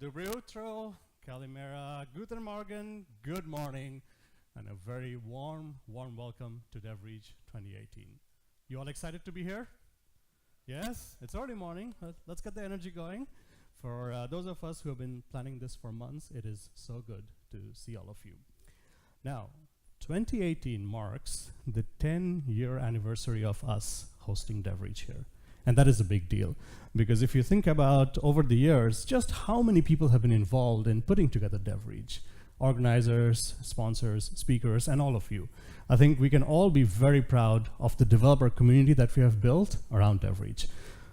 Dobro jutro, Kalimera, Guten Morgen, good morning, and a very warm welcome to DevReach 2018. You all excited to be here? Yes, it's early morning. Let's get the energy going. For those of us who have been planning this for months, it is so good to see all of you. Now, 2018 marks the 10-year anniversary of us hosting DevReach here. And that is a big deal, because if you think about over the years, just how many people have been involved in putting together DevReach, organizers, sponsors, speakers, and all of you. I think we can all be very proud of the developer community that we have built around DevReach.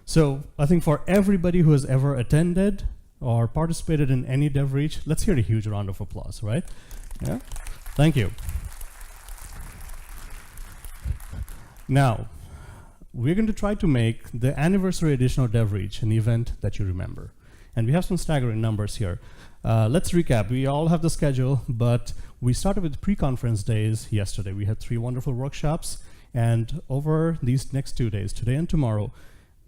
So I think for everybody who has ever attended or participated in any DevReach, let's hear a huge round of applause, right? Yeah, thank you. Now, we're going to try to make the anniversary edition of DevReach an event that you remember. And we have some staggering numbers here. Let's recap. We all have the schedule, but we started with pre-conference days yesterday. We had 3 wonderful workshops, and over these next 2 days, today and tomorrow,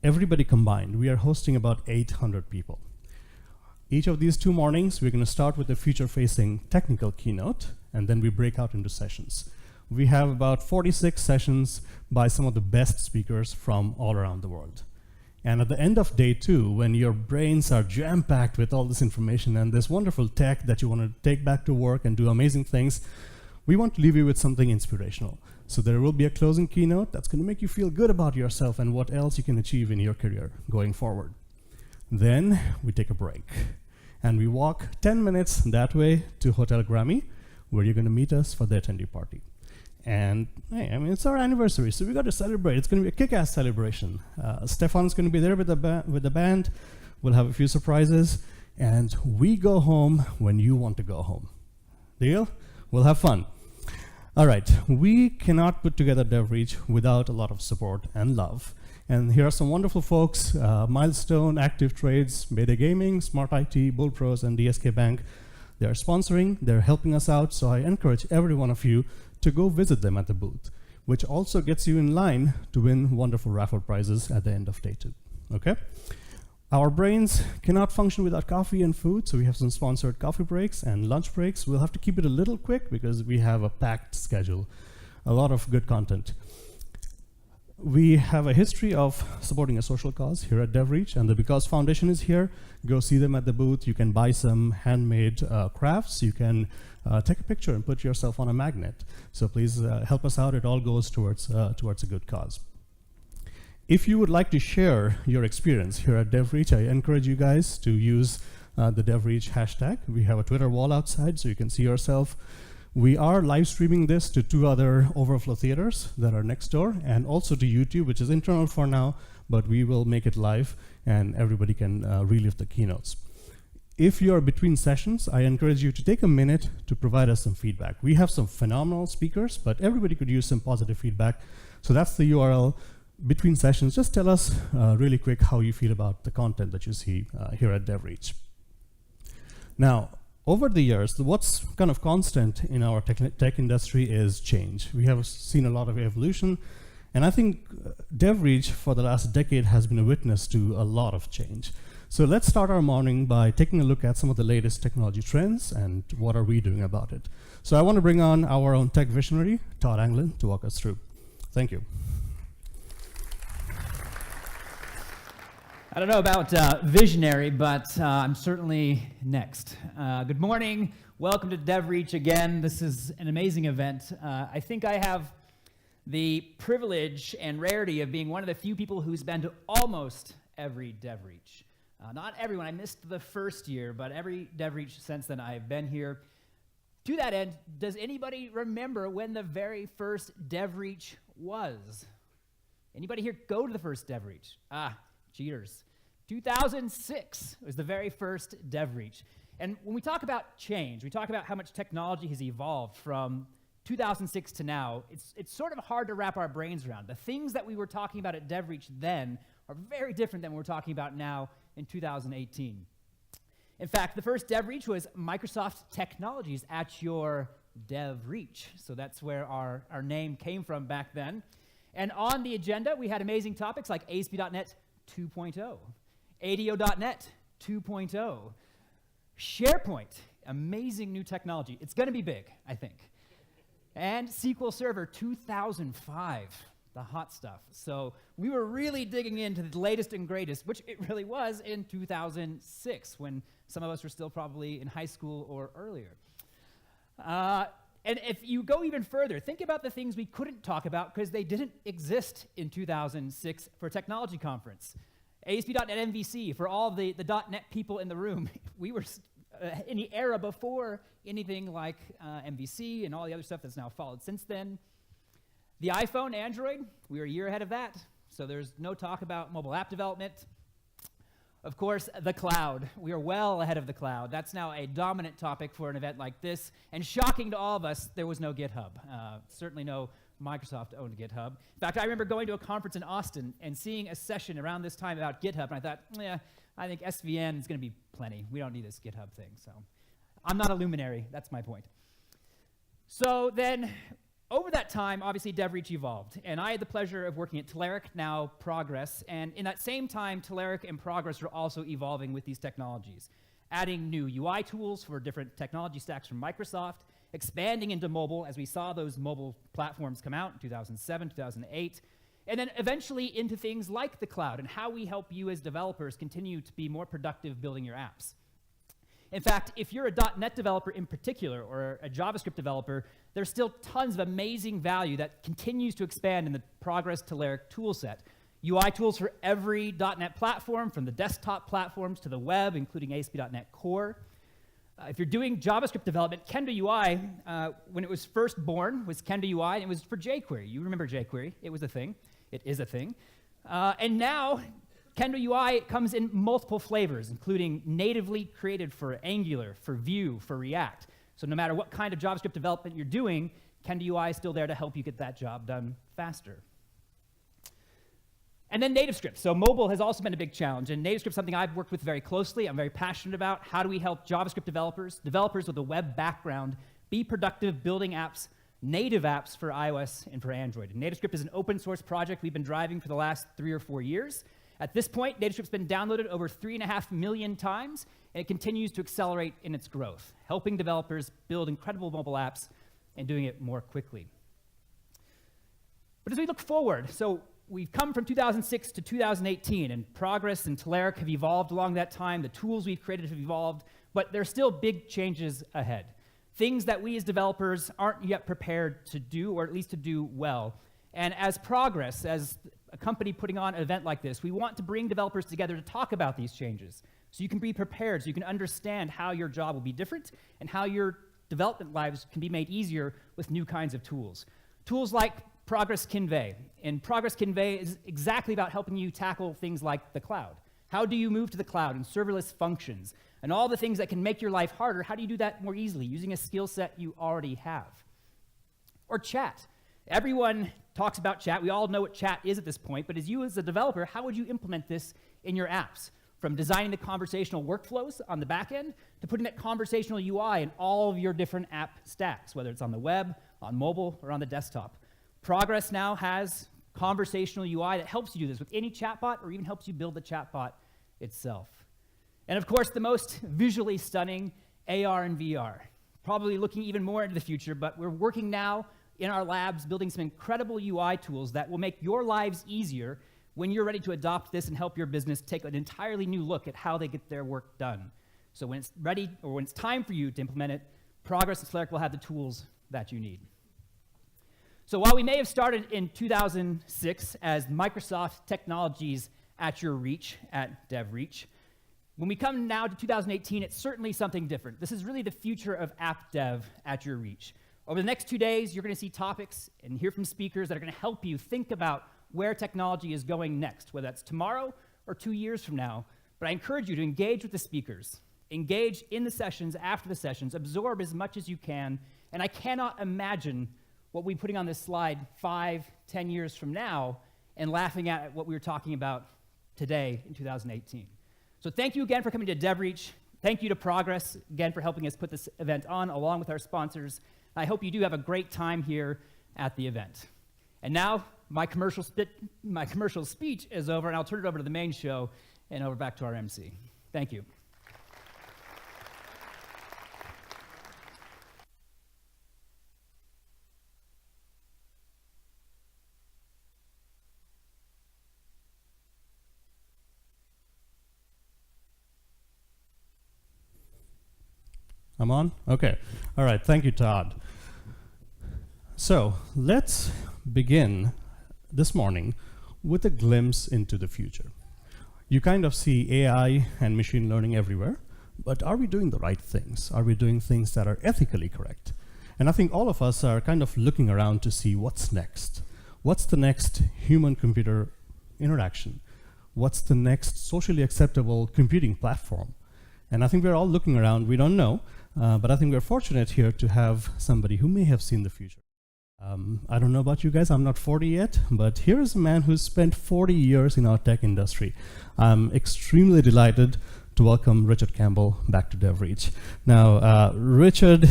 everybody combined, we are hosting about 800 people. Each of these 2 mornings, we're going to start with a future-facing technical keynote, and then we break out into sessions. We have about 46 sessions by some of the best speakers from all around the world. And at the end of day 2, when your brains are jam-packed with all this information and this wonderful tech that you want to take back to work and do amazing things, we want to leave you with something inspirational. So there will be a closing keynote that's going to make you feel good about yourself and what else you can achieve in your career going forward. Then we take a break. And we walk 10 minutes that way to Hotel Grammy, where you're going to meet us for the attendee party. And hey, I mean, it's our anniversary, so we got to celebrate. It's going to be a kick-ass celebration. Stefan's going to be there with the band. We'll have a few surprises, and we go home when you want to go home. Deal? We'll have fun. All right, we cannot put together DevReach without a lot of support and love. And here are some wonderful folks: Milestone, Active Trades, Mayday Gaming, Smart IT, Bull Pros, and DSK Bank. They are sponsoring. They're helping us out. So I encourage every one of you to go visit them at the booth, which also gets you in line to win wonderful raffle prizes at the end of day 2, okay? Our brains cannot function without coffee and food, so we have some sponsored coffee breaks and lunch breaks. We'll have to keep it a little quick because we have a packed schedule, a lot of good content. We have a history of supporting a social cause here at DevReach, and the Because Foundation is here. Go see them at the booth. You can buy some handmade crafts. You can take a picture and put yourself on a magnet. So please help us out. It all goes towards a good cause. If you would like to share your experience here at DevReach, I encourage you guys to use the DevReach hashtag. We have a Twitter wall outside, so you can see yourself. We are live streaming this to 2 other overflow theaters that are next door, and also to YouTube, which is internal for now, but we will make it live, and everybody can relive the keynotes. If you're between sessions, I encourage you to take a minute to provide us some feedback. We have some phenomenal speakers, but everybody could use some positive feedback. So that's the URL. Between sessions, just tell us really quick how you feel about the content that you see here at DevReach. Now, over the years, what's kind of constant in our tech industry is change. We have seen a lot of evolution, and I think DevReach for the last decade has been a witness to a lot of change. So let's start our morning by taking a look at some of the latest technology trends and what are we doing about it. So I want to bring on our own tech visionary, Todd Anglin, to walk us through. Thank you. I don't know about visionary, but I'm certainly next. Good morning. Welcome to DevReach again. This is an amazing event. I think I have the privilege and rarity of being one of the few people who's been to almost every DevReach. Not everyone. I missed the first year, but every DevReach since then I've been here. To that end, does anybody remember when the very first DevReach was? Anybody here go to the first DevReach? Cheaters. 2006 was the very first DevReach. And when we talk about change, we talk about how much technology has evolved from 2006 to now. It's sort of hard to wrap our brains around. The things that we were talking about at DevReach then are very different than what we're talking about now in 2018. In fact, the first DevReach was Microsoft Technologies at your DevReach. So that's where our name came from back then. And on the agenda, we had amazing topics like ASP.NET 2.0, ADO.NET 2.0, SharePoint, amazing new technology. It's going to be big, I think. And SQL Server 2005, the hot stuff. So we were really digging into the latest and greatest, which it really was in 2006, when some of us were still probably in high school or earlier. And if you go even further, think about the things we couldn't talk about because they didn't exist in 2006 for a technology conference. ASP.NET MVC, for all the .NET people in the room, we were in the era before anything like MVC and all the other stuff that's now followed since then. The iPhone, Android, we were a year ahead of that, so there's no talk about mobile app development. Of course, the cloud. We are well ahead of the cloud. That's now a dominant topic for an event like this, and shocking to all of us, there was no GitHub. Certainly no Microsoft-owned GitHub. In fact, I remember going to a conference in Austin and seeing a session around this time about GitHub, and I thought, yeah, I think SVN is going to be plenty. We don't need this GitHub thing, so I'm not a luminary. That's my point. So then, over that time, obviously, DevReach evolved, and I had the pleasure of working at Telerik, now Progress, and in that same time, Telerik and Progress were also evolving with these technologies, adding new UI tools for different technology stacks from Microsoft, expanding into mobile as we saw those mobile platforms come out in 2007, 2008, and then eventually into things like the cloud and how we help you as developers continue to be more productive building your apps. In fact, if you're a .NET developer in particular or a JavaScript developer, there's still tons of amazing value that continues to expand in the Progress Telerik toolset. UI tools for every .NET platform, from the desktop platforms to the web, including ASP.NET Core. If you're doing JavaScript development, Kendo UI, when it was first born, was Kendo UI, and it was for jQuery. You remember jQuery. It was a thing. It is a thing. And now, Kendo UI comes in multiple flavors, including natively created for Angular, for Vue, for React. So no matter what kind of JavaScript development you're doing, Kendo UI is still there to help you get that job done faster. And then NativeScript. So mobile has also been a big challenge, and NativeScript is something I've worked with very closely. I'm very passionate about. How do we help JavaScript developers with a web background, be productive building apps, native apps for iOS and for Android? And NativeScript is an open source project we've been driving for the last 3 or 4 years. At this point, NativeScript's been downloaded over 3.5 million times, and it continues to accelerate in its growth, helping developers build incredible mobile apps and doing it more quickly. But as we look forward, so we've come from 2006 to 2018, and Progress and Telerik have evolved along that time. The tools we've created have evolved, but there are still big changes ahead. Things that we as developers aren't yet prepared to do, or at least to do well. And as Progress, as a company putting on an event like this, we want to bring developers together to talk about these changes, so you can be prepared, so you can understand how your job will be different and how your development lives can be made easier with new kinds of tools. Tools like Progress Convey. And Progress Convey is exactly about helping you tackle things like the cloud. How do you move to the cloud and serverless functions and all the things that can make your life harder? How do you do that more easily using a skill set you already have? Or chat. Everyone talks about chat. We all know what chat is at this point, but as you as a developer, how would you implement this in your apps? From designing the conversational workflows on the back end to putting that conversational UI in all of your different app stacks, whether it's on the web, on mobile, or on the desktop. Progress now has conversational UI that helps you do this with any chatbot, or even helps you build the chatbot itself. And of course, the most visually stunning, AR and VR. Probably looking even more into the future, but we're working now in our labs building some incredible UI tools that will make your lives easier when you're ready to adopt this and help your business take an entirely new look at how they get their work done. So when it's ready, or when it's time for you to implement it, Progress and Telerik will have the tools that you need. So while we may have started in 2006 as Microsoft Technologies at your reach at DevReach, when we come now to 2018, it's certainly something different. This is really the future of app dev at your reach. Over the next 2 days, you're going to see topics and hear from speakers that are going to help you think about where technology is going next, whether that's tomorrow or 2 years from now. But I encourage you to engage with the speakers, engage in the sessions, after the sessions, absorb as much as you can, and I cannot imagine what we're putting on this slide 5, 10 years from now and laughing at what we were talking about today in 2018. So thank you again for coming to DevReach. Thank you to Progress, again, for helping us put this event on, along with our sponsors. I hope you do have a great time here at the event. And now, my commercial speech is over, and I'll turn it over to the main show and over back to our MC. Thank you. I'm on? Okay. All right. Thank you, Todd. So let's begin this morning with a glimpse into the future. You kind of see AI and machine learning everywhere, but are we doing the right things? Are we doing things that are ethically correct? And I think all of us are kind of looking around to see what's next. What's the next human-computer interaction? What's the next socially acceptable computing platform? And I think we're all looking around. We don't know, but I think we're fortunate here to have somebody who may have seen the future. I don't know about you guys, I'm not 40 yet, but here is a man who's spent 40 years in our tech industry. I'm extremely delighted to welcome Richard Campbell back to DevReach. Now, Richard,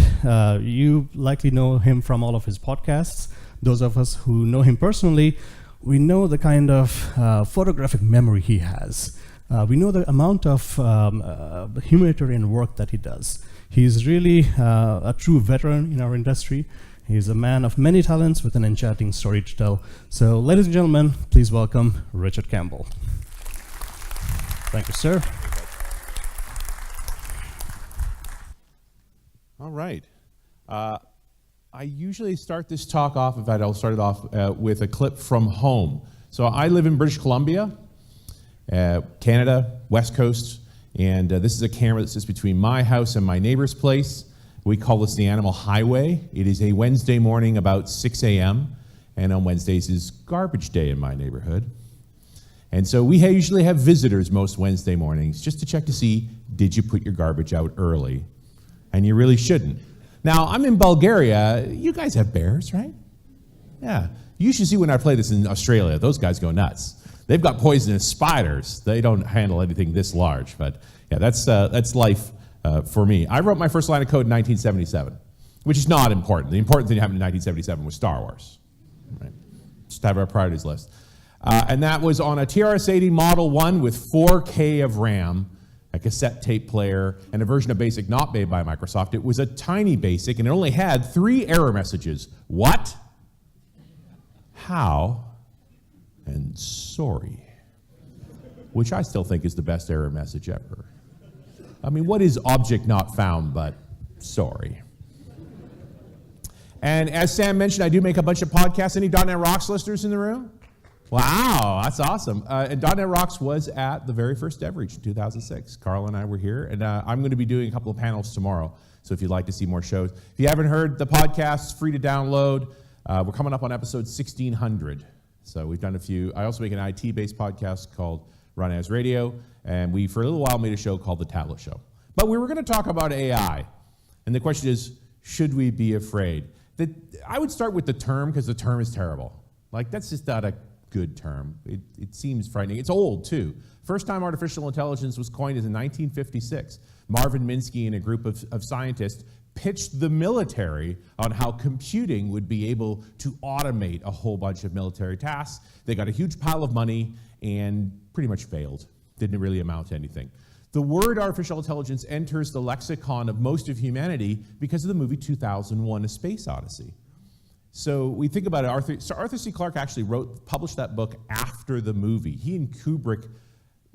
you likely know him from all of his podcasts. Those of us who know him personally, we know the kind of photographic memory he has. We know the amount of humanitarian work that he does. He's really a true veteran in our industry. He's a man of many talents with an enchanting story to tell. So, ladies and gentlemen, please welcome Richard Campbell. Thank you, sir. All right. I usually start this talk off, in fact, I'll start it off with a clip from home. So I live in British Columbia, Canada, West Coast, and this is a camera that sits between my house and my neighbor's place. We call this the Animal Highway. It is a Wednesday morning about 6 a.m., and on Wednesdays is garbage day in my neighborhood. And so we usually have visitors most Wednesday mornings just to check to see, did you put your garbage out early? And you really shouldn't. Now, I'm in Bulgaria. You guys have bears, right? Yeah. You should see when I play this in Australia. Those guys go nuts. They've got poisonous spiders. They don't handle anything this large. But yeah, that's life for me. I wrote my first line of code in 1977, which is not important. The important thing that happened in 1977 was Star Wars. Right? Just to have our priorities list. And that was on a TRS-80 Model 1 with 4K of RAM, a cassette tape player, and a version of BASIC not made by Microsoft. It was a tiny BASIC, and it only had 3 error messages. What? How? And sorry. Which I still think is the best error message ever. I mean, what is object not found but sorry? And as Sam mentioned, I do make a bunch of podcasts. Any .NET Rocks listeners in the room? Wow, that's awesome. And .NET Rocks was at the very first DevReach in 2006. Carl and I were here, and I'm going to be doing a couple of panels tomorrow, so if you'd like to see more shows. If you haven't heard the podcast, it's free to download. We're coming up on episode 1600, so we've done a few. I also make an IT-based podcast called Run As Radio, and we, for a little while, made a show called The Tablet Show. But we were going to talk about AI, and the question is, should we be afraid? I would start with the term, because the term is terrible. Like, that's just not a good term. It seems frightening. It's old, too. First time artificial intelligence was coined is in 1956. Marvin Minsky and a group of scientists pitched the military on how computing would be able to automate a whole bunch of military tasks. They got a huge pile of money and pretty much failed. Didn't really amount to anything. The word artificial intelligence enters the lexicon of most of humanity because of the movie 2001: A Space Odyssey. So we think about it, Arthur C. Clarke actually published that book after the movie. He and Kubrick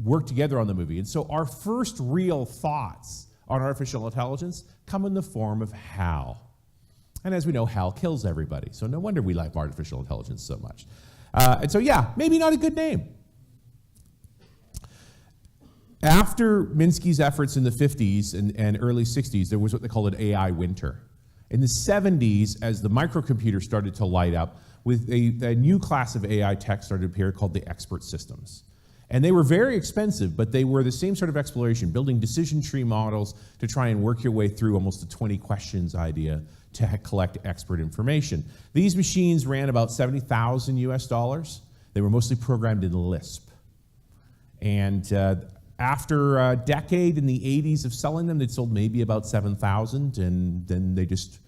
worked together on the movie. And so our first real thoughts on artificial intelligence come in the form of HAL. And as we know, HAL kills everybody. So no wonder we like artificial intelligence so much. And so yeah, maybe not a good name. After Minsky's efforts in the 50s and early 60s, there was what they called an AI winter. In the 70s, as the microcomputer started to light up, with a new class of AI tech started to appear called the expert systems. And they were very expensive, but they were the same sort of exploration, building decision tree models to try and work your way through almost a 20 questions idea to collect expert information. These machines ran about 70,000 US dollars. They were mostly programmed in Lisp. And after a decade in the 80s of selling them, they'd sold maybe about 7,000, and then they just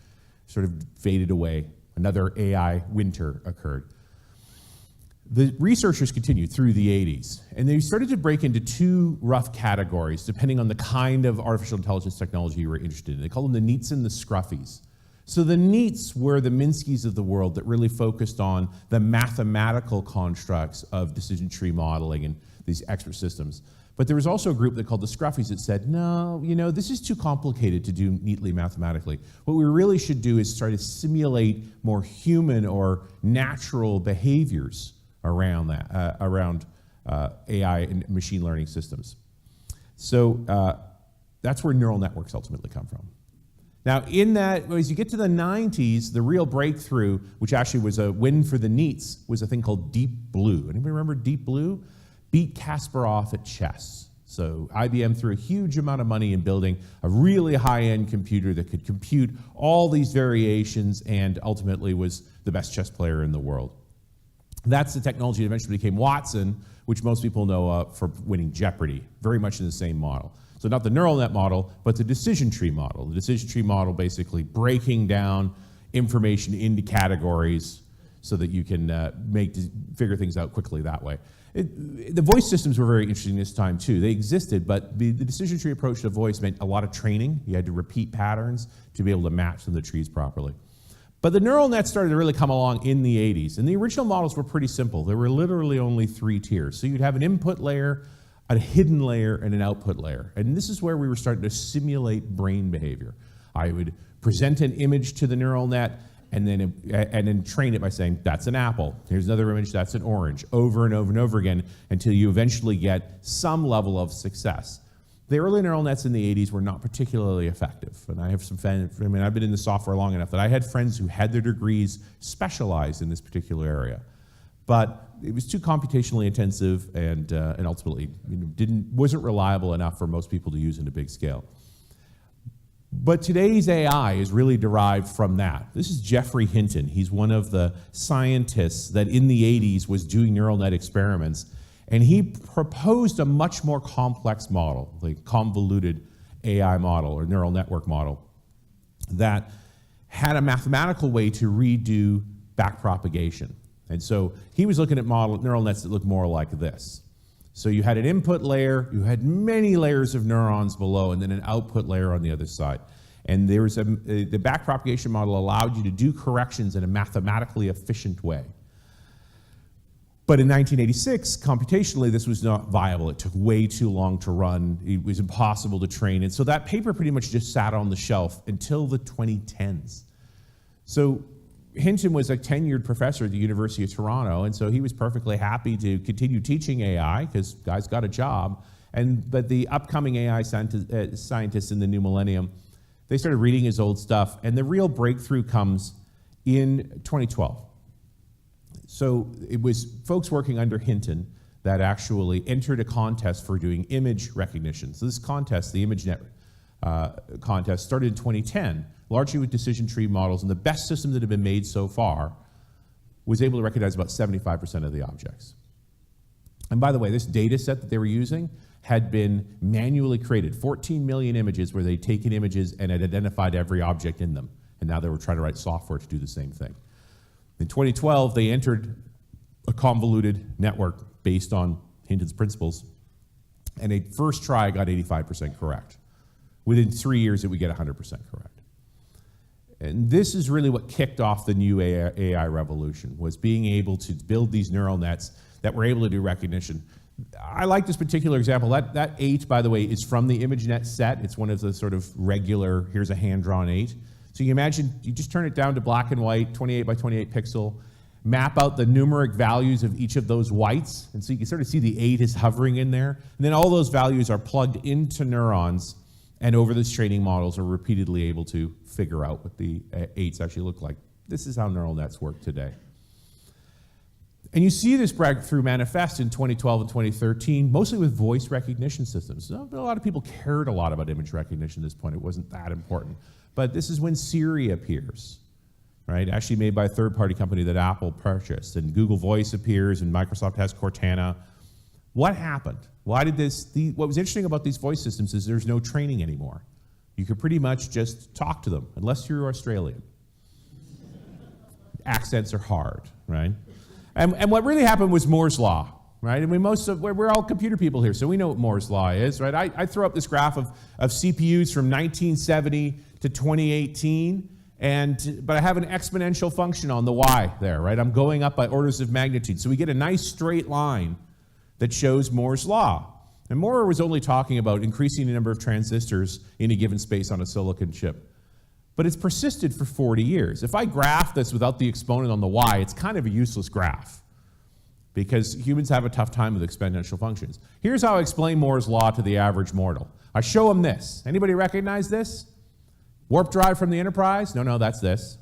sort of faded away. Another AI winter occurred. The researchers continued through the 80s, and they started to break into 2 rough categories, depending on the kind of artificial intelligence technology you were interested in. They call them the neats and the scruffies. So the NEETs were the Minskys of the world that really focused on the mathematical constructs of decision tree modeling and these expert systems. But there was also a group that called the Scruffies that said, no, this is too complicated to do neatly mathematically. What we really should do is try to simulate more human or natural behaviors around that, around AI and machine learning systems. So that's where neural networks ultimately come from. Now, in that, as you get to the 90s, the real breakthrough, which actually was a win for the NEETs, was a thing called Deep Blue. Anybody remember Deep Blue? Beat Kasparov at chess. So IBM threw a huge amount of money in building a really high-end computer that could compute all these variations and ultimately was the best chess player in the world. That's the technology that eventually became Watson, which most people know for winning Jeopardy, very much in the same model. So not the neural net model, but the decision tree model. The decision tree model basically breaking down information into categories so that you can figure things out quickly that way. The voice systems were very interesting this time too. They existed, but the decision tree approach to voice meant a lot of training. You had to repeat patterns to be able to match them to the trees properly. But the neural nets started to really come along in the 80s, and the original models were pretty simple. There were literally only 3 tiers. So you'd have an input layer, a hidden layer, and an output layer. And this is where we were starting to simulate brain behavior. I would present an image to the neural net, and then train it by saying, that's an apple. Here's another image, that's an orange, over and over and over again until you eventually get some level of success. The early neural nets in the 80s were not particularly effective. And I have some friends, I've been in the software long enough that I had friends who had their degrees specialized in this particular area. But it was too computationally intensive and ultimately wasn't reliable enough for most people to use in a big scale. But today's AI is really derived from that. This is Geoffrey Hinton. He's one of the scientists that in the 80s was doing neural net experiments, and he proposed a much more complex model, like convoluted AI model or neural network model, that had a mathematical way to redo backpropagation. And so he was looking at neural nets that looked more like this. So you had an input layer, you had many layers of neurons below, and then an output layer on the other side. And there was the backpropagation model allowed you to do corrections in a mathematically efficient way. But in 1986, computationally, this was not viable. It took way too long to run. It was impossible to train. And so that paper pretty much just sat on the shelf until the 2010s. So Hinton was a tenured professor at the University of Toronto, and so he was perfectly happy to continue teaching AI because guy's got a job. But the upcoming AI scientists in the new millennium, they started reading his old stuff, and the real breakthrough comes in 2012. So it was folks working under Hinton that actually entered a contest for doing image recognition. So this contest, the ImageNet contest, started in 2010. Largely with decision tree models, and the best system that had been made so far was able to recognize about 75% of the objects. And by the way, this data set that they were using had been manually created, 14 million images where they'd taken images and had identified every object in them, and now they were trying to write software to do the same thing. In 2012, they entered a convoluted network based on Hinton's principles, and a first try got 85% correct. Within 3 years, it would get 100% correct. And this is really what kicked off the new AI revolution, was being able to build these neural nets that were able to do recognition. I like this particular example. That 8, by the way, is from the ImageNet set. It's one of the sort of regular, here's a hand-drawn 8. So you imagine, you just turn it down to black and white, 28 by 28 pixel, map out the numeric values of each of those whites, and so you can sort of see the 8 is hovering in there. And then all those values are plugged into neurons, and over this training models are repeatedly able to figure out what the 8s actually look like. This is how neural nets work today. And you see this breakthrough manifest in 2012 and 2013, mostly with voice recognition systems. So a lot of people cared a lot about image recognition at this point. It wasn't that important. But this is when Siri appears, right? Actually made by a third-party company that Apple purchased. And Google Voice appears, and Microsoft has Cortana. What happened? Why did this? What was interesting about these voice systems is there's no training anymore. You could pretty much just talk to them, unless you're Australian. Accents are hard, right? And what really happened was Moore's Law, right? I mean, we're all computer people here, so we know what Moore's Law is, right? I throw up this graph of CPUs from 1970 to 2018, But I have an exponential function on the y there, right? I'm going up by orders of magnitude. So we get a nice straight line that shows Moore's law. And Moore was only talking about increasing the number of transistors in a given space on a silicon chip. But it's persisted for 40 years. If I graph this without the exponent on the y, it's kind of a useless graph, because humans have a tough time with exponential functions. Here's how I explain Moore's law to the average mortal. I show them this. Anybody recognize this? Warp drive from the Enterprise? No, that's this.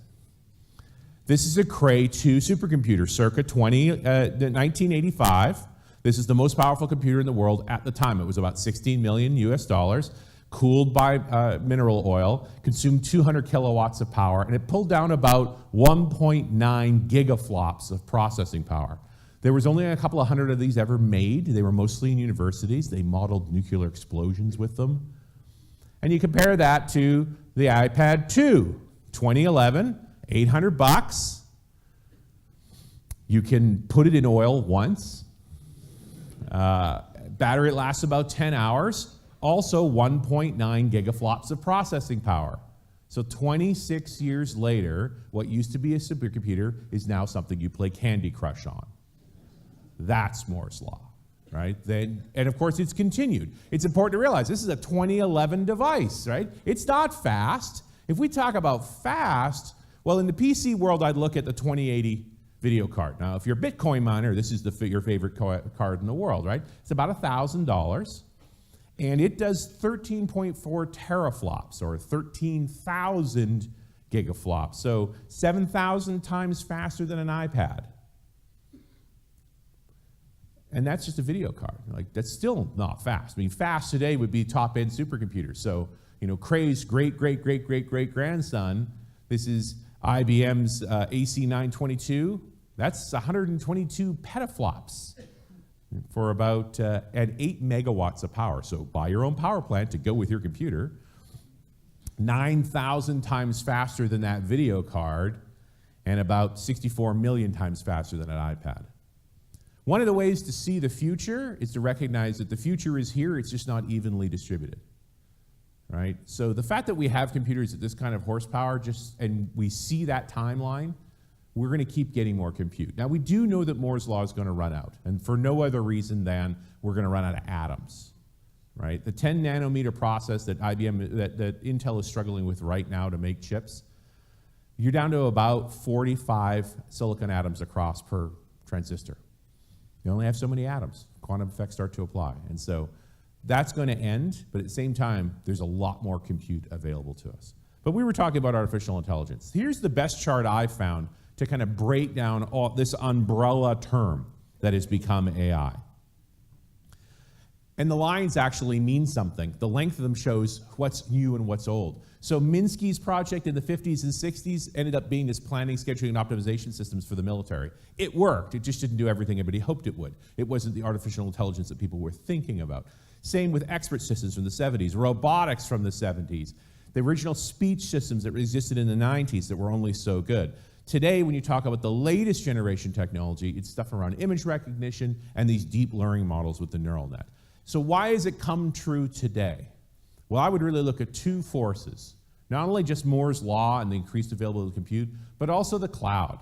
This is a Cray 2 supercomputer, circa 1985. This is the most powerful computer in the world at the time. It was about 16 million US dollars, cooled by mineral oil, consumed 200 kilowatts of power, and it pulled down about 1.9 gigaflops of processing power. There was only a couple of hundred of these ever made. They were mostly in universities. They modeled nuclear explosions with them. And you compare that to the iPad 2, 2011, $800. You can put it in oil once. Battery lasts about 10 hours. Also 1.9 gigaflops of processing power. So 26 years later, what used to be a supercomputer is now something you play Candy Crush on. That's Moore's law, right? And of course, it's continued. It's important to realize this is a 2011 device, right? It's not fast. If we talk about fast, well, in the PC world, I'd look at the 2080 video card. Now, if you're a Bitcoin miner, this is your favorite card in the world, right? It's about $1,000, and it does 13.4 teraflops, or 13,000 gigaflops, so 7,000 times faster than an iPad. And that's just a video card. Like, that's still not fast. I mean, fast today would be top-end supercomputers. So, Cray's great-great-great-great-great-grandson, this is IBM's AC922. That's 122 petaflops for about at 8 megawatts of power. So buy your own power plant to go with your computer. 9,000 times faster than that video card, and about 64 million times faster than an iPad. One of the ways to see the future is to recognize that the future is here, it's just not evenly distributed, right? So the fact that we have computers at this kind of horsepower, and we see that timeline, we're going to keep getting more compute. Now, we do know that Moore's law is going to run out, and for no other reason than we're going to run out of atoms, right? The 10 nanometer process that that Intel is struggling with right now to make chips, you're down to about 45 silicon atoms across per transistor. You only have so many atoms. Quantum effects start to apply. And so that's going to end, but at the same time, there's a lot more compute available to us. But we were talking about artificial intelligence. Here's the best chart I found to kind of break down all this umbrella term that has become AI. And the lines actually mean something. The length of them shows what's new and what's old. So Minsky's project in the 50s and 60s ended up being this planning, scheduling, and optimization systems for the military. It worked. It just didn't do everything everybody hoped it would. It wasn't the artificial intelligence that people were thinking about. Same with expert systems from the 70s, robotics from the 70s, the original speech systems that existed in the 90s that were only so good. Today, when you talk about the latest generation technology, it's stuff around image recognition and these deep learning models with the neural net. So why has it come true today? Well, I would really look at two forces. Not only just Moore's law and the increased availability of compute, but also the cloud.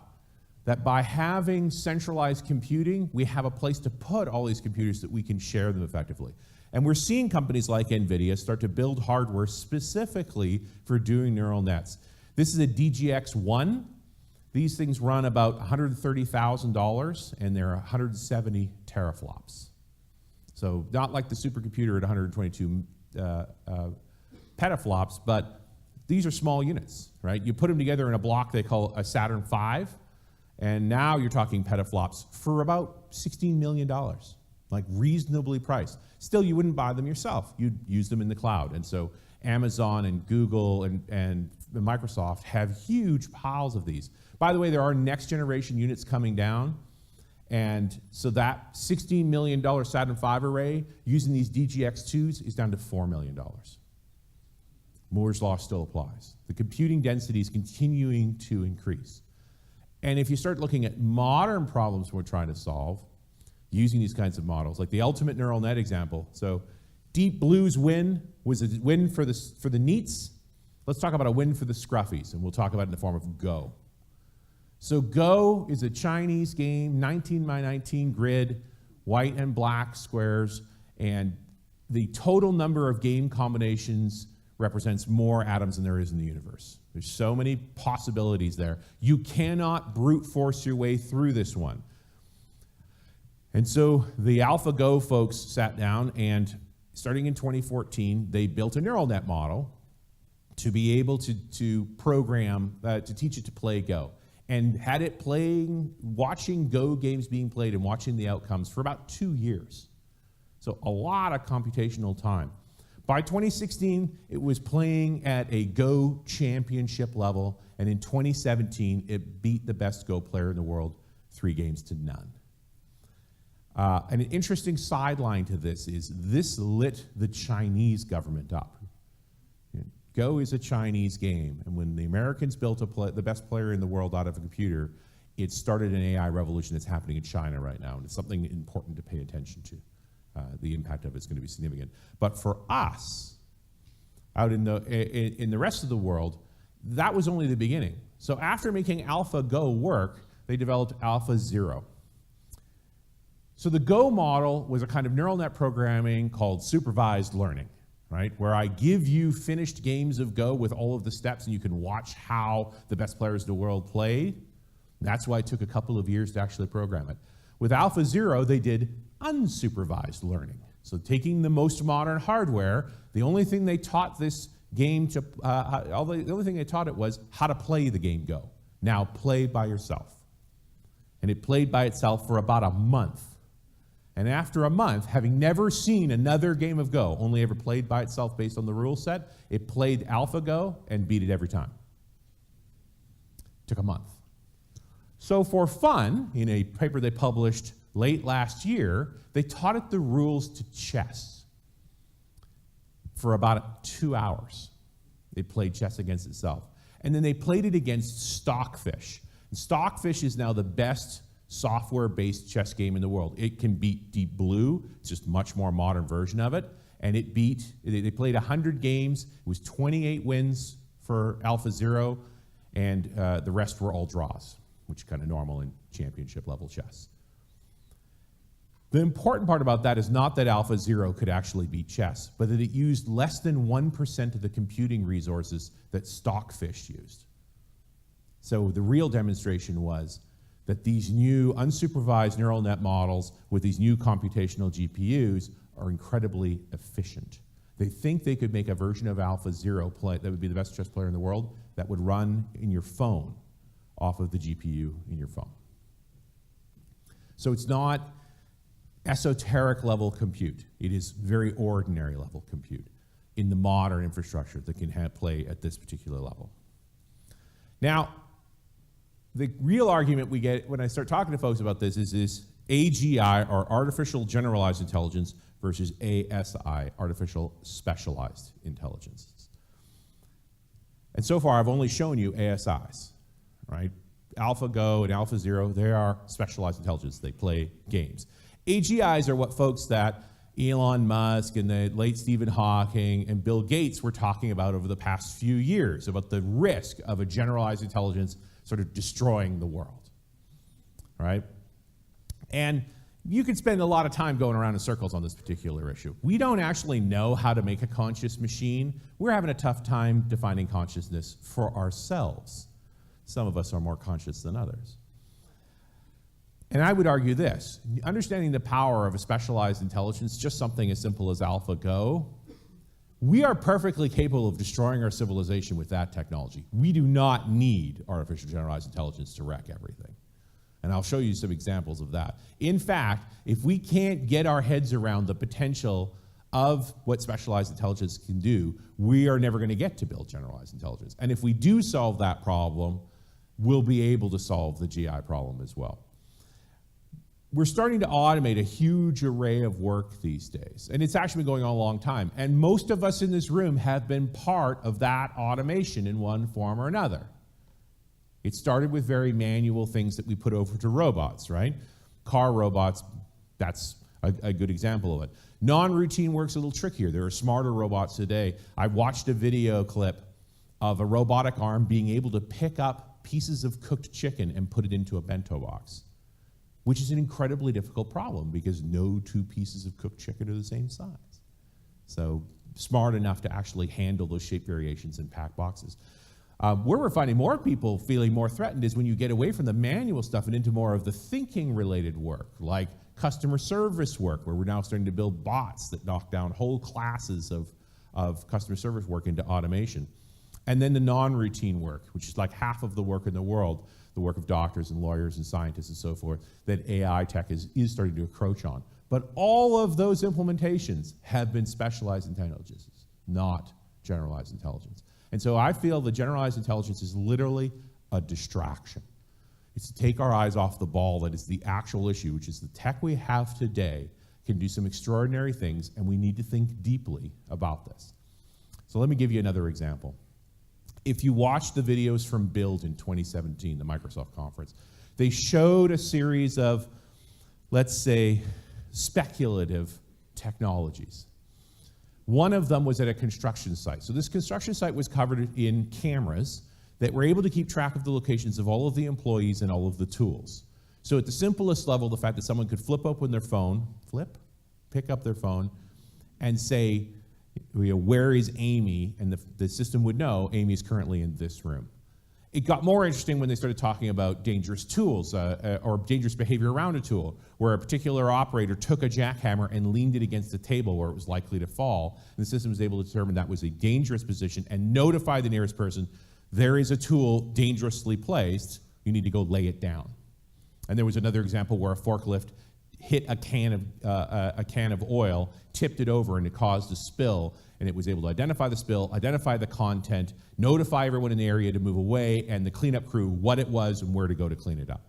That by having centralized computing, we have a place to put all these computers that we can share them effectively. And we're seeing companies like NVIDIA start to build hardware specifically for doing neural nets. This is a DGX-1. These things run about $130,000, and they're 170 teraflops. So not like the supercomputer at 122 petaflops, but these are small units, right? You put them together in a block they call a Saturn V, and now you're talking petaflops for about $16 million, like reasonably priced. Still, you wouldn't buy them yourself. You'd use them in the cloud. And so Amazon and Google and Microsoft have huge piles of these. By the way, there are next generation units coming down. And so that $16 million Saturn V array using these DGX2s is down to $4 million. Moore's law still applies. The computing density is continuing to increase. And if you start looking at modern problems we're trying to solve using these kinds of models, like the ultimate neural net example. So Deep Blue's win was a win for the NEETs. Let's talk about a win for the scruffies, and we'll talk about it in the form of Go. So Go is a Chinese game, 19 by 19 grid, white and black squares, and the total number of game combinations represents more atoms than there is in the universe. There's so many possibilities there. You cannot brute force your way through this one. And so the AlphaGo folks sat down, and starting in 2014, they built a neural net model to be able to program, to teach it to play Go. And had it watching Go games being played and watching the outcomes for about 2 years. So a lot of computational time. By 2016, it was playing at a Go championship level, and in 2017, it beat the best Go player in the world 3 games to none. And an interesting sideline to this is this lit the Chinese government up. Go is a Chinese game, and when the Americans built the best player in the world out of a computer, it started an AI revolution that's happening in China right now, and it's something important to pay attention to. The impact of it is going to be significant. But for us, out in the rest of the world, that was only the beginning. So after making AlphaGo work, they developed AlphaZero. So the Go model was a kind of neural net programming called supervised learning, right? Where I give you finished games of Go with all of the steps, and you can watch how the best players in the world played. That's why it took a couple of years to actually program it. With AlphaZero, they did unsupervised learning. So taking the most modern hardware, the only thing they taught this game to, the only thing they taught it was how to play the game Go. Now play by yourself. And it played by itself for about a month. And after a month, having never seen another game of Go, only ever played by itself based on the rule set, it played AlphaGo and beat it every time. Took a month. So for fun, in a paper they published late last year, they taught it the rules to chess for about 2 hours. They played chess against itself. And then they played it against Stockfish. And Stockfish is now the best software-based chess game in the world. It can beat Deep Blue. It's just a much more modern version of it. And they played 100 games. It was 28 wins for AlphaZero, and the rest were all draws, which is kind of normal in championship level chess. The important part about that is not that AlphaZero could actually beat chess, but that it used less than 1% of the computing resources that Stockfish used. So the real demonstration was that these new unsupervised neural net models with these new computational GPUs are incredibly efficient. They think they could make a version of AlphaZero play that would be the best chess player in the world that would run in your phone off of the GPU in your phone. So it's not esoteric level compute. It is very ordinary level compute in the modern infrastructure that can play at this particular level. Now, the real argument we get when I start talking to folks about this is AGI, or Artificial Generalized Intelligence, versus ASI, Artificial Specialized Intelligence. And so far, I've only shown you ASIs, right? AlphaGo and AlphaZero, they are specialized intelligence. They play games. AGIs are what folks that Elon Musk and the late Stephen Hawking and Bill Gates were talking about over the past few years, about the risk of a generalized intelligence sort of destroying the world, right? And you could spend a lot of time going around in circles on this particular issue. We don't actually know how to make a conscious machine. We're having a tough time defining consciousness for ourselves. Some of us are more conscious than others. And I would argue this: understanding the power of a specialized intelligence, just something as simple as AlphaGo, we are perfectly capable of destroying our civilization with that technology. We do not need artificial generalized intelligence to wreck everything. And I'll show you some examples of that. In fact, if we can't get our heads around the potential of what specialized intelligence can do, we are never going to get to build generalized intelligence. And if we do solve that problem, we'll be able to solve the GI problem as well. We're starting to automate a huge array of work these days, and it's actually been going on a long time. And most of us in this room have been part of that automation in one form or another. It started with very manual things that we put over to robots, right? Car robots, that's a good example of it. Non-routine work's a little trickier. There are smarter robots today. I watched a video clip of a robotic arm being able to pick up pieces of cooked chicken and put it into a bento box, which is an incredibly difficult problem because no two pieces of cooked chicken are the same size. So smart enough to actually handle those shape variations and pack boxes. Where we're finding more people feeling more threatened is when you get away from the manual stuff and into more of the thinking-related work, like customer service work, where we're now starting to build bots that knock down whole classes of customer service work into automation. And then the non-routine work, which is like half of the work in the world, the work of doctors and lawyers and scientists and so forth, that AI tech is starting to encroach on. But all of those implementations have been specialized intelligences, not generalized intelligence. And so I feel the generalized intelligence is literally a distraction. It's to take our eyes off the ball that is the actual issue, which is the tech we have today can do some extraordinary things, and we need to think deeply about this. So let me give you another example. If you watch the videos from Build in 2017, the Microsoft conference, they showed a series of, let's say, speculative technologies. One of them was at a construction site. So this construction site was covered in cameras that were able to keep track of the locations of all of the employees and all of the tools. So at the simplest level, the fact that someone could flip open their phone, pick up their phone, and say, where is Amy? And the system would know Amy is currently in this room. It got more interesting when they started talking about dangerous tools or dangerous behavior around a tool, where a particular operator took a jackhammer and leaned it against a table where it was likely to fall. And the system was able to determine that was a dangerous position and notify the nearest person, there is a tool dangerously placed, you need to go lay it down. And there was another example where a forklift hit a can of oil, tipped it over, and it caused a spill, and it was able to identify the spill, identify the content, notify everyone in the area to move away, and the cleanup crew what it was and where to go to clean it up.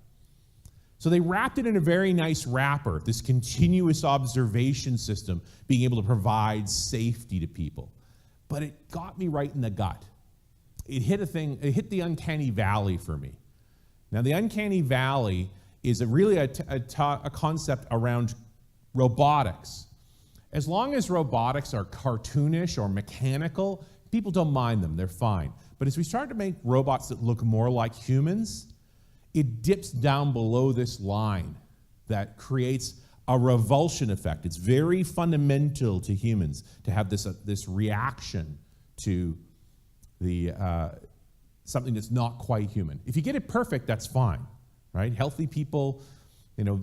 So they wrapped it in a very nice wrapper, this continuous observation system, being able to provide safety to people. But it got me right in the gut. It hit the uncanny valley for me. Now, the uncanny valley is really a concept around robotics. As long as robotics are cartoonish or mechanical, people don't mind them, they're fine. But as we start to make robots that look more like humans, it dips down below this line that creates a revulsion effect. It's very fundamental to humans to have this reaction to something that's not quite human. If you get it perfect, that's fine. Right? Healthy people,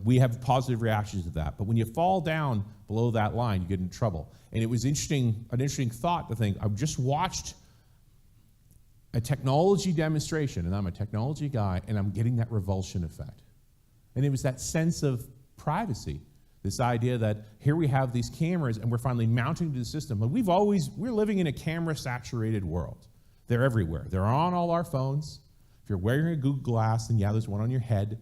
we have positive reactions to that. But when you fall down below that line, you get in trouble. And it was an interesting thought to think, I've just watched a technology demonstration, and I'm a technology guy, and I'm getting that revulsion effect. And it was that sense of privacy, this idea that here we have these cameras, and we're finally mounting to the system. But we're living in a camera-saturated world. They're everywhere. They're on all our phones. If you're wearing a Google Glass, then yeah, there's one on your head.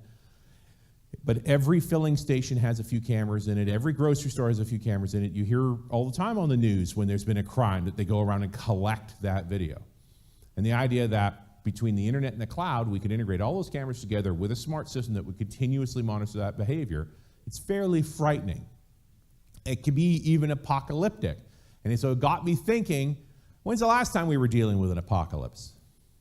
But every filling station has a few cameras in it. Every grocery store has a few cameras in it. You hear all the time on the news when there's been a crime that they go around and collect that video. And the idea that between the internet and the cloud, we could integrate all those cameras together with a smart system that would continuously monitor that behavior, it's fairly frightening. It can be even apocalyptic. And so it got me thinking, when's the last time we were dealing with an apocalypse?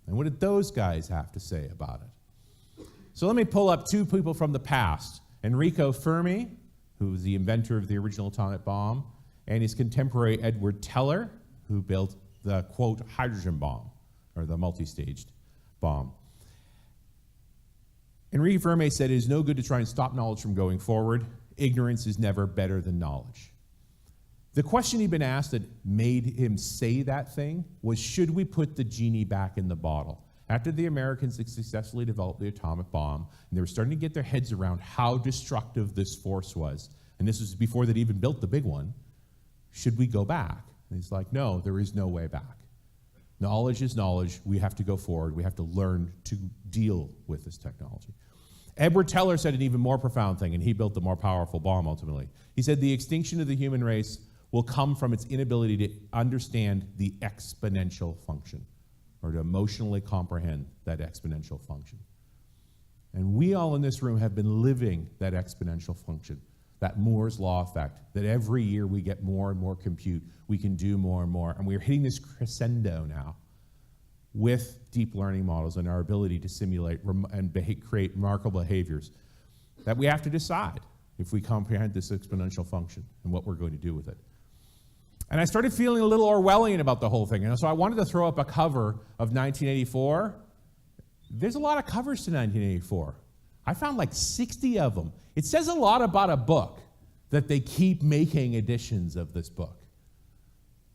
And what did those guys have to say about it? So let me pull up two people from the past. Enrico Fermi, who was the inventor of the original atomic bomb, and his contemporary Edward Teller, who built the, quote, hydrogen bomb, or the multi-staged bomb. Enrico Fermi said, it is no good to try and stop knowledge from going forward. Ignorance is never better than knowledge. The question he'd been asked that made him say that thing was, should we put the genie back in the bottle? After the Americans had successfully developed the atomic bomb, and they were starting to get their heads around how destructive this force was, and this was before they'd even built the big one, should we go back? And he's like, no, there is no way back. Knowledge is knowledge. We have to go forward. We have to learn to deal with this technology. Edward Teller said an even more profound thing, and he built the more powerful bomb ultimately. He said, the extinction of the human race will come from its inability to understand the exponential function, or to emotionally comprehend that exponential function. And we all in this room have been living that exponential function, that Moore's law effect, that every year we get more and more compute, we can do more and more, and we're hitting this crescendo now. with deep learning models and our ability to simulate and create remarkable behaviors, that we have to decide if we comprehend this exponential function and what we're going to do with it. And I started feeling a little Orwellian about the whole thing, and so I wanted to throw up a cover of 1984. There's a lot of covers to 1984. I found like 60 of them. It says a lot about a book that they keep making editions of this book.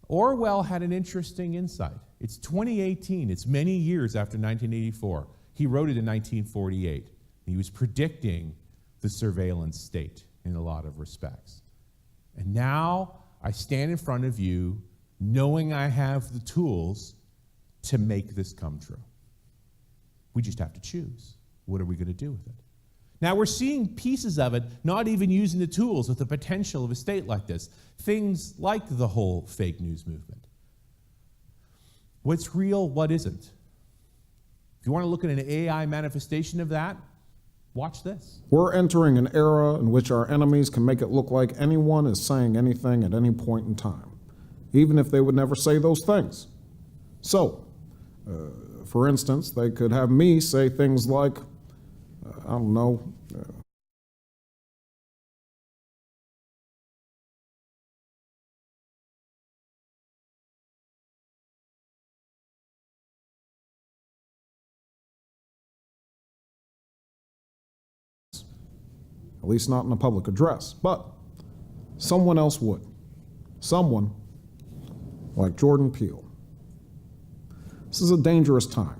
Orwell had an interesting insight. It's 2018. It's many years after 1984. He wrote it in 1948. He was predicting the surveillance state in a lot of respects. And now I stand in front of you knowing I have the tools to make this come true. We just have to choose. What are we going to do with it? Now we're seeing pieces of it, not even using the tools with the potential of a state like this. Things like the whole fake news movement. What's real, what isn't? If you want to look at an AI manifestation of that, watch this. We're entering an era in which our enemies can make it look like anyone is saying anything at any point in time, even if they would never say those things. So, for instance, they could have me say things like, I don't know, at least not in a public address, but someone else would. Someone like Jordan Peele. This is a dangerous time.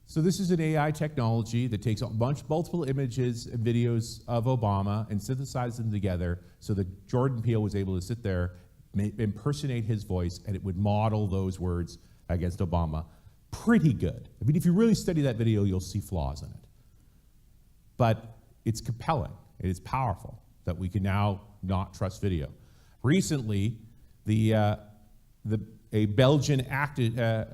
So this is an AI technology that takes multiple images and videos of Obama and synthesizes them together so that Jordan Peele was able to sit there, impersonate his voice, and it would model those words against Obama. Pretty good. I mean, if you really study that video, you'll see flaws in it. But it's compelling. It is powerful that we can now not trust video. Recently, a Belgian activist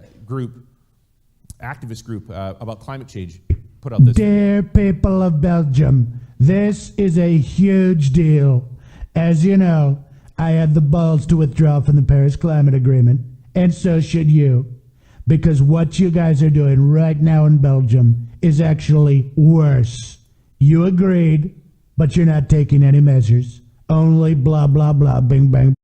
group about climate change put out this. Dear people of Belgium, this is a huge deal. As you know, I had the balls to withdraw from the Paris Climate Agreement, and so should you. Because what you guys are doing right now in Belgium is actually worse. You agreed, but you're not taking any measures. Only blah, blah, blah, bing, bang.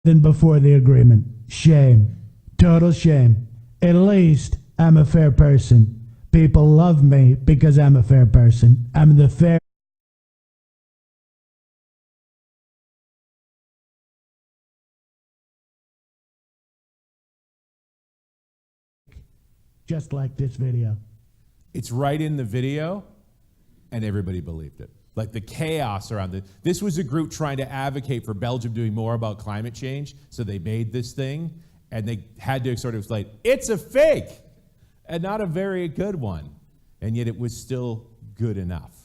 Than before the agreement. Shame. Total shame. At least I'm a fair person. People love me because I'm a fair person. I'm the fair. Just like this video. It's right in the video, and everybody believed it. Like the chaos around it. This was a group trying to advocate for Belgium doing more about climate change, so they made this thing, and they had to sort of explain, it's a fake, and not a very good one. And yet it was still good enough.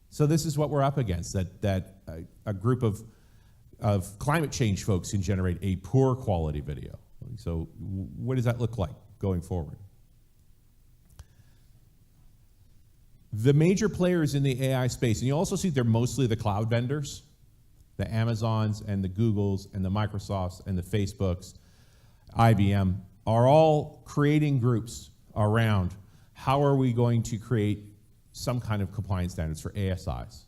So this is what we're up against, that a group of climate change folks can generate a poor quality video. So what does that look like going forward? The major players in the AI space, and you also see they're mostly the cloud vendors, the Amazons and the Googles and the Microsofts and the Facebooks, IBM, are all creating groups around how are we going to create some kind of compliance standards for ASIs,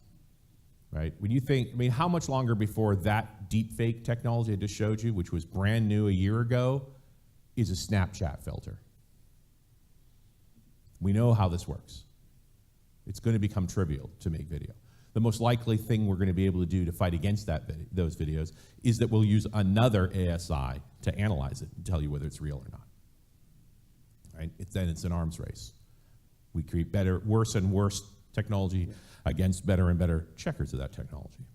right? When you think, I mean, how much longer before that deepfake technology I just showed you, which was brand new a year ago, is a Snapchat filter? We know how this works. It's going to become trivial to make video. The most likely thing we're going to be able to do to fight against those videos is that we'll use another ASI to analyze it and tell you whether it's real or not. Right? Then it's an arms race. We create worse and worse technology against better and better checkers of that technology.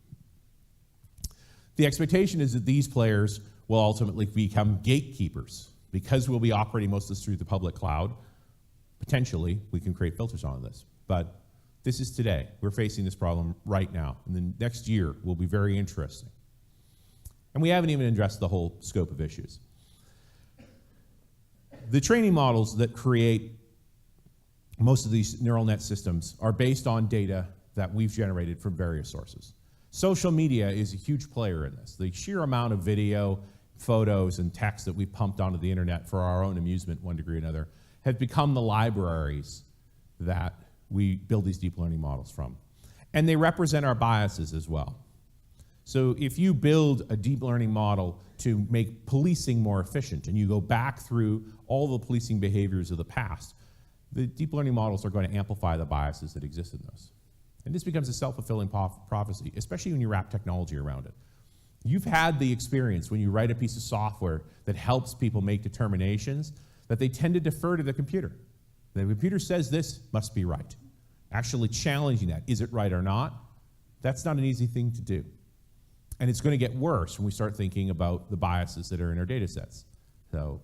The expectation is that these players will ultimately become gatekeepers. Because we'll be operating most of this through the public cloud, potentially we can create filters on this. But this is today. We're facing this problem right now. And the next year will be very interesting. And we haven't even addressed the whole scope of issues. The training models that create most of these neural net systems are based on data that we've generated from various sources. Social media is a huge player in this. The sheer amount of video, photos, and text that we've pumped onto the internet for our own amusement, one degree or another, have become the libraries that we build these deep learning models from. And they represent our biases as well. So if you build a deep learning model to make policing more efficient, and you go back through all the policing behaviors of the past, the deep learning models are going to amplify the biases that exist in those. And this becomes a self-fulfilling prophecy, especially when you wrap technology around it. You've had the experience when you write a piece of software that helps people make determinations that they tend to defer to the computer. The computer says this must be right. Actually challenging that, is it right or not? That's not an easy thing to do. And it's going to get worse when we start thinking about the biases that are in our data sets. So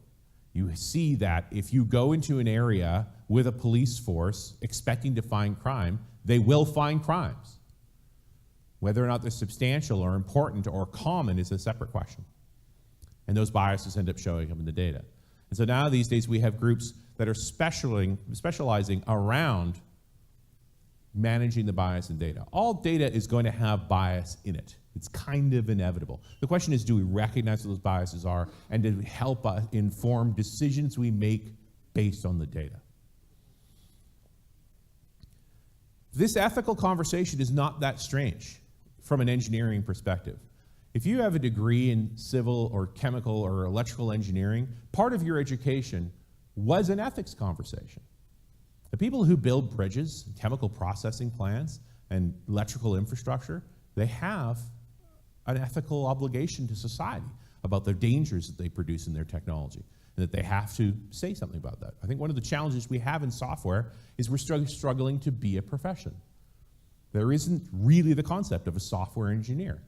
you see that if you go into an area with a police force expecting to find crime, they will find crimes. Whether or not they're substantial or important or common is a separate question. And those biases end up showing up in the data. And so now these days we have groups that are specializing around managing the bias in data. All data is going to have bias in it. It's kind of inevitable. The question is, do we recognize what those biases are, and do they help us inform decisions we make based on the data? This ethical conversation is not that strange from an engineering perspective. If you have a degree in civil or chemical or electrical engineering, part of your education was an ethics conversation. The people who build bridges, chemical processing plants, and electrical infrastructure, they have an ethical obligation to society about the dangers that they produce in their technology, and that they have to say something about that. I think one of the challenges we have in software is we're struggling to be a profession. There isn't really the concept of a software engineer.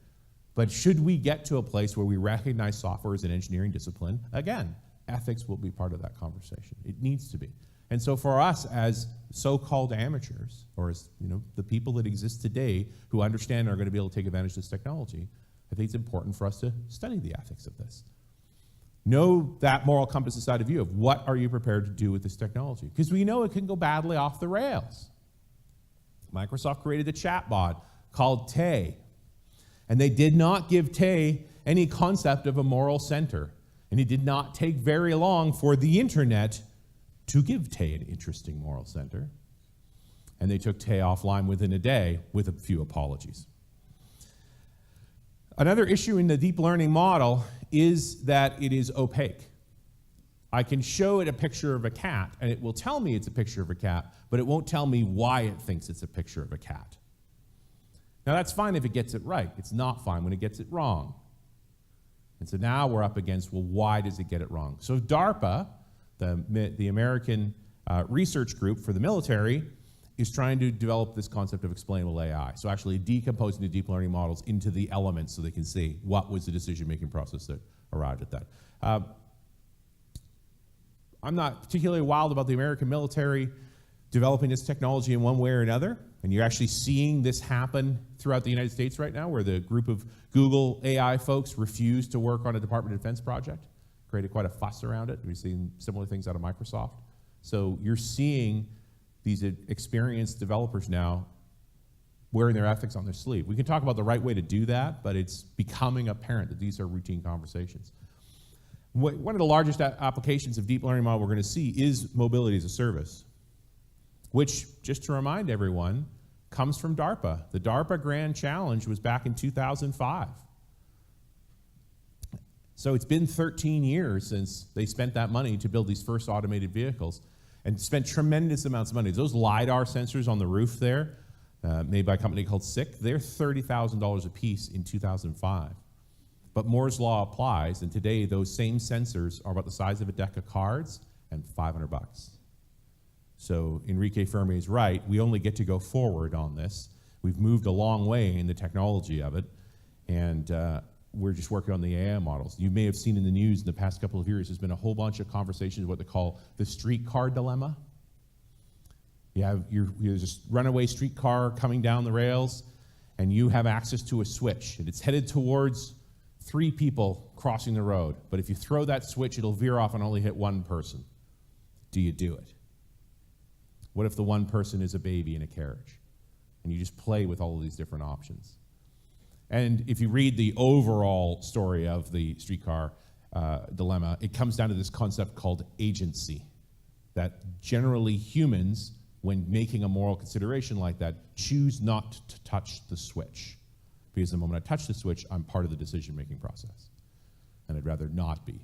But should we get to a place where we recognize software as an engineering discipline, again, ethics will be part of that conversation. It needs to be. And so for us as so-called amateurs, or as the people that exist today who understand and are going to be able to take advantage of this technology, I think it's important for us to study the ethics of this. Know that moral compass inside of you of what are you prepared to do with this technology? Because we know it can go badly off the rails. Microsoft created a chatbot called Tay. And they did not give Tay any concept of a moral center. And it did not take very long for the internet to give Tay an interesting moral center. And they took Tay offline within a day with a few apologies. Another issue in the deep learning model is that it is opaque. I can show it a picture of a cat, and it will tell me it's a picture of a cat, but it won't tell me why it thinks it's a picture of a cat. Now that's fine if it gets it right. It's not fine when it gets it wrong. And so now we're up against, well, why does it get it wrong? So DARPA, the American research group for the military, is trying to develop this concept of explainable AI. So actually decomposing the deep learning models into the elements so they can see what was the decision-making process that arrived at that. I'm not particularly wild about the American military developing this technology in one way or another, and you're actually seeing this happen throughout the United States right now, where the group of Google AI folks refused to work on a Department of Defense project, created quite a fuss around it. We've seen similar things out of Microsoft. So you're seeing these experienced developers now wearing their ethics on their sleeve. We can talk about the right way to do that, but it's becoming apparent that these are routine conversations. One of the largest applications of deep learning model we're going to see is mobility as a service, which, just to remind everyone, comes from DARPA. The DARPA Grand Challenge was back in 2005. So it's been 13 years since they spent that money to build these first automated vehicles, and spent tremendous amounts of money. Those LiDAR sensors on the roof there, made by a company called SICK, they're $30,000 a piece in 2005. But Moore's Law applies, and today those same sensors are about the size of a deck of cards and $500. So Enrique Fermi is right. We only get to go forward on this. We've moved a long way in the technology of it, and we're just working on the AI models. You may have seen in the news in the past couple of years, there's been a whole bunch of conversations of what they call the streetcar dilemma. There's this runaway streetcar coming down the rails, and you have access to a switch, and it's headed towards 3 people crossing the road. But if you throw that switch, it'll veer off and only hit one person. Do you do it? What if the one person is a baby in a carriage? And you just play with all of these different options. And if you read the overall story of the streetcar dilemma, it comes down to this concept called agency, that generally humans, when making a moral consideration like that, choose not to touch the switch. Because the moment I touch the switch, I'm part of the decision-making process. And I'd rather not be.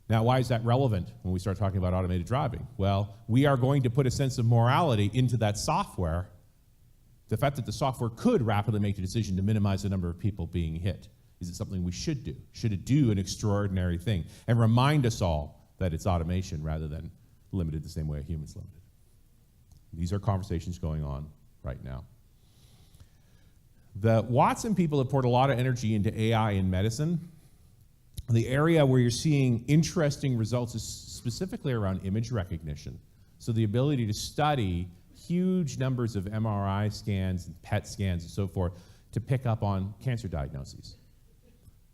Now, why is that relevant when we start talking about automated driving? Well, we are going to put a sense of morality into that software. The fact that the software could rapidly make the decision to minimize the number of people being hit. Is it something we should do? Should it do an extraordinary thing? And remind us all that it's automation rather than limited the same way a human's limited. These are conversations going on right now. The Watson people have poured a lot of energy into AI in medicine. The area where you're seeing interesting results is specifically around image recognition. So the ability to study huge numbers of MRI scans, and PET scans, and so forth to pick up on cancer diagnoses,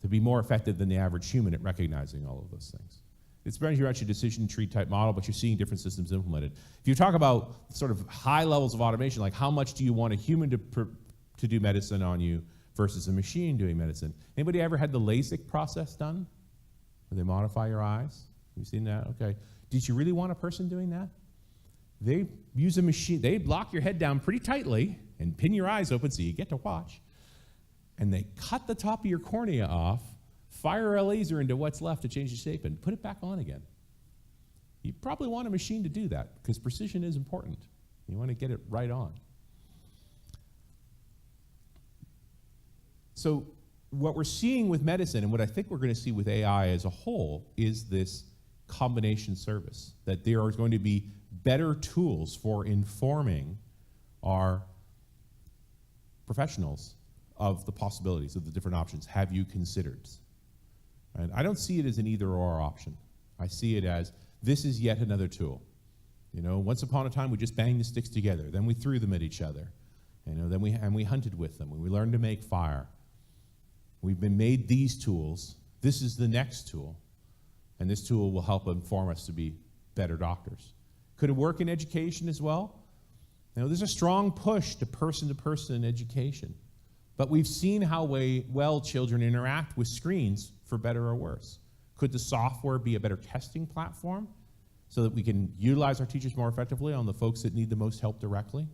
to be more effective than the average human at recognizing all of those things. It's very much a decision tree type model, but you're seeing different systems implemented. If you talk about sort of high levels of automation, like how much do you want a human to do medicine on you versus a machine doing medicine? Anybody ever had the LASIK process done? Where they modify your eyes? Have you seen that? Okay. Did you really want a person doing that? They use a machine, they lock your head down pretty tightly and pin your eyes open so you get to watch. And they cut the top of your cornea off, fire a laser into what's left to change the shape, and put it back on again. You probably want a machine to do that because precision is important. You want to get it right on. So what we're seeing with medicine, and what I think we're going to see with AI as a whole, is this combination service, that there are going to be better tools for informing our professionals of the possibilities of the different options. Have you considered? And I don't see it as an either-or option. I see it as, this is yet another tool. You know, once upon a time, we just banged the sticks together. Then we threw them at each other. You know, then we hunted with them. We learned to make fire. We've been made these tools. This is the next tool. And this tool will help inform us to be better doctors. Could it work in education as well? You know, there's a strong push to person-to-person education. But we've seen how well children interact with screens, for better or worse. Could the software be a better testing platform so that we can utilize our teachers more effectively on the folks that need the most help directly?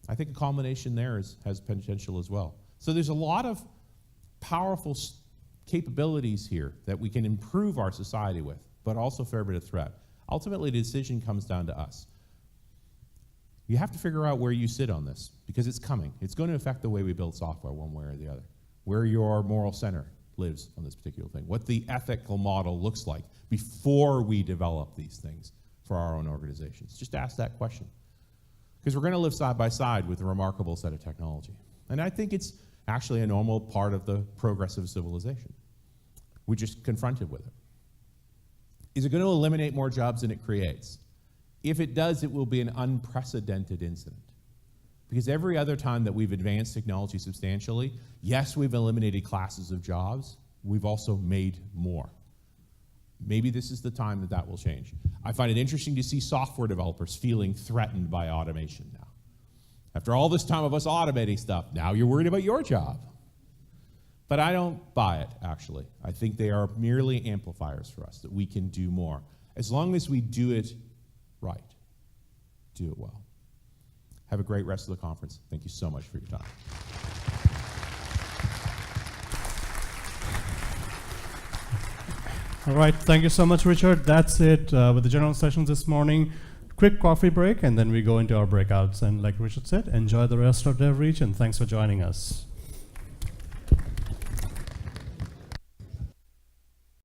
I think a combination there has potential as well. So there's a lot of powerful capabilities here that we can improve our society with, but also a fair bit of threat. Ultimately, the decision comes down to us. You have to figure out where you sit on this, because it's coming. It's going to affect the way we build software one way or the other, where your moral center lives on this particular thing, what the ethical model looks like before we develop these things for our own organizations. Just ask that question, because we're going to live side by side with a remarkable set of technology. And I think it's actually a normal part of the progress of civilization. We're just confronted with it. Is it going to eliminate more jobs than it creates? If it does, it will be an unprecedented incident. Because every other time that we've advanced technology substantially, yes, we've eliminated classes of jobs, we've also made more. Maybe this is the time that that will change. I find it interesting to see software developers feeling threatened by automation now. After all this time of us automating stuff, now you're worried about your job. But I don't buy it, actually. I think they are merely amplifiers for us, that we can do more. As long as we do it right, do it well. Have a great rest of the conference. Thank you so much for your time. All right, thank you so much, Richard. That's it with the general sessions this morning. Quick coffee break, and then we go into our breakouts. And like Richard said, enjoy the rest of DevReach, and thanks for joining us.